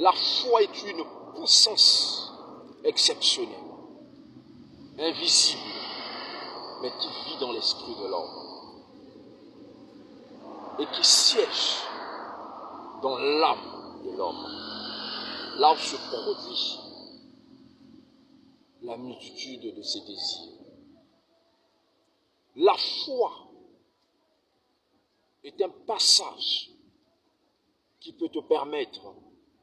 La foi est une puissance exceptionnelle, invisible, mais qui vit dans l'esprit de l'homme et qui siège dans l'âme de l'homme, là où se produit la multitude de ses désirs. La foi est un passage qui peut te permettre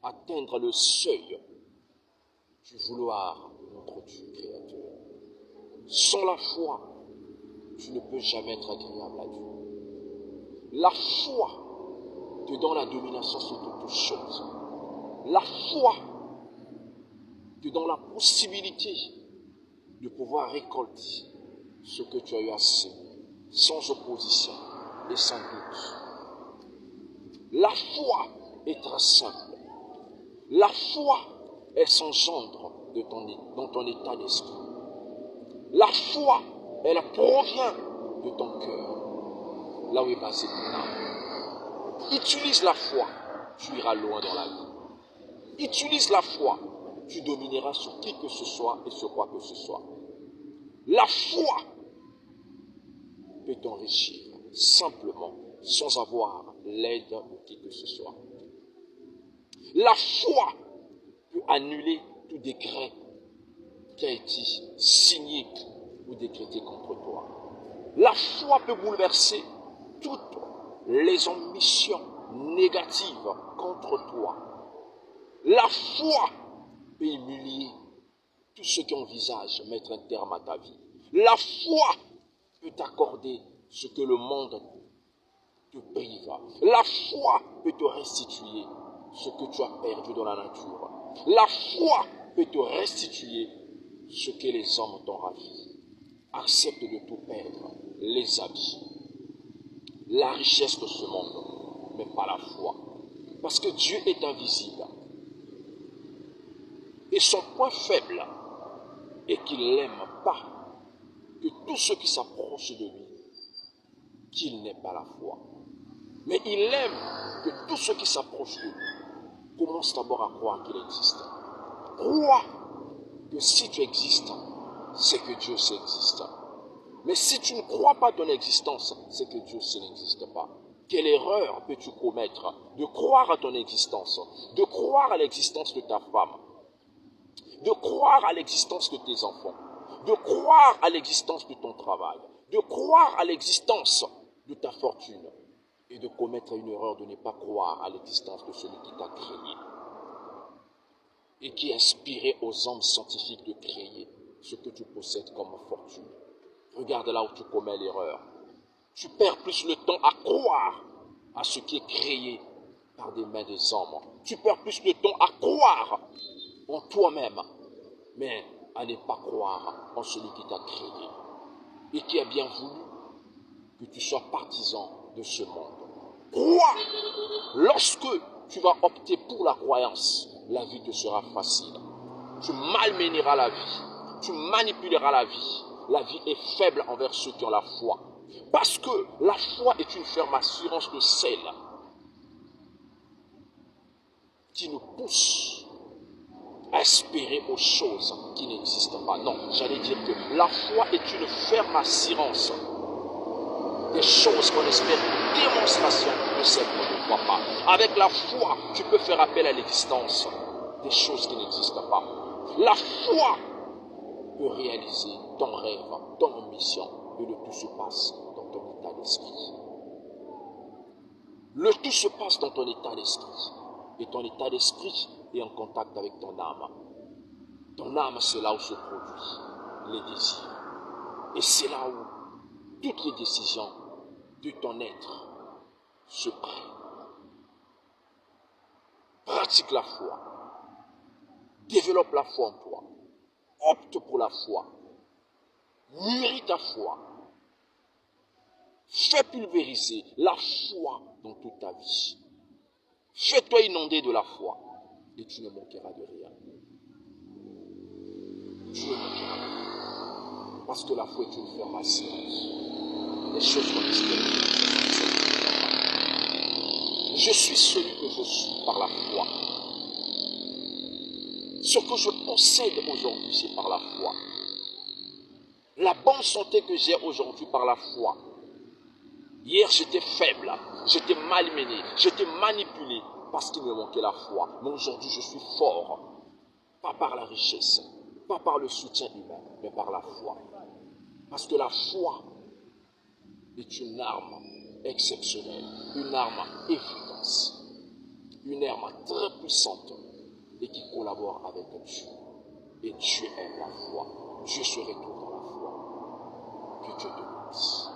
d'atteindre le seuil du vouloir de notre Dieu créateur. Sans la foi, tu ne peux jamais être agréable à Dieu. La foi te donne la domination sur toutes choses. La foi te donne la possibilité de pouvoir récolter ce que tu as eu à semer, sans opposition et sans doute. La foi est très simple. La foi, elle s'engendre dans ton état d'esprit. La foi, elle provient de ton cœur, là où est basé ton âme. Utilise la foi, tu iras loin dans la vie. Utilise la foi, tu domineras sur qui que ce soit et sur quoi que ce soit. La foi peut t'enrichir simplement, sans avoir l'aide de qui que ce soit. La foi peut annuler tout décret qui a été signé ou décrété contre toi. La foi peut bouleverser toutes les ambitions négatives contre toi. La foi peut humilier tous ceux qui envisagent mettre un terme à ta vie. La foi peut t'accorder ce que le monde te prive. La foi peut te restituer ce que tu as perdu dans la nature. La foi peut te restituer ce que les hommes t'ont ravi. Accepte de tout perdre, les habits, la richesse de ce monde, mais pas la foi. Parce que Dieu est invisible. Et son point faible est qu'il n'aime pas que tous ceux qui s'approchent de lui, qu'il n'ait pas la foi. Mais il aime que tous ceux qui s'approchent de lui commencent d'abord à croire qu'il existe. Crois que si tu existes, c'est que Dieu existe. Mais si tu ne crois pas ton existence, c'est que Dieu n'existe pas. Quelle erreur peux-tu commettre de croire à ton existence, de croire à l'existence de ta femme, de croire à l'existence de tes enfants, de croire à l'existence de ton travail, de croire à l'existence de ta fortune et de commettre une erreur de ne pas croire à l'existence de celui qui t'a créé et qui a inspiré aux hommes scientifiques de créer ce que tu possèdes comme fortune. Regarde là où tu commets l'erreur. Tu perds plus le temps à croire à ce qui est créé par des mains des hommes. Tu perds plus le temps à croire en toi-même, mais à ne pas croire en celui qui t'a créé et qui a bien voulu que tu sois partisan de ce monde. Crois. Lorsque tu vas opter pour la croyance, la vie te sera facile. Tu malmèneras la vie, tu manipuleras la vie. La vie est faible envers ceux qui ont la foi. Parce que la foi est une ferme assurance de celle qui nous pousse à espérer aux choses qui n'existent pas. Non, j'allais dire que la foi est une ferme assurance des choses qu'on espère, une démonstration de celles qu'on ne voit pas. Avec la foi, tu peux faire appel à l'existence des choses qui n'existent pas. La foi peut réaliser ton rêve, ton ambition, et le tout se passe dans ton état d'esprit. Le tout se passe dans ton état d'esprit. Et ton état d'esprit est en contact avec ton âme. Ton âme, c'est là où se produisent les désirs. Et c'est là où toutes les décisions de ton être se prennent. Pratique la foi. Développe la foi en toi. Opte pour la foi. Mûris ta foi. Fais pulvériser la foi dans toute ta vie. Fais-toi inonder de la foi et tu ne manqueras de rien. Tu ne manqueras de rien. Parce que la foi est une ferme assurance. Les choses qu'on espère. Je suis celui que je suis par la foi. Je suis Ce que je possède aujourd'hui, c'est par la foi. La bonne santé que j'ai aujourd'hui par la foi. Hier, j'étais faible, j'étais malmené, j'étais manipulé parce qu'il me manquait la foi. Mais aujourd'hui, je suis fort. Pas par la richesse, pas par le soutien humain, mais par la foi. Parce que la foi est une arme exceptionnelle, une arme efficace, une arme très puissante et qui collabore avec Dieu. Et Dieu aime la foi. Dieu se retourne dans la foi. Que Dieu te bénisse.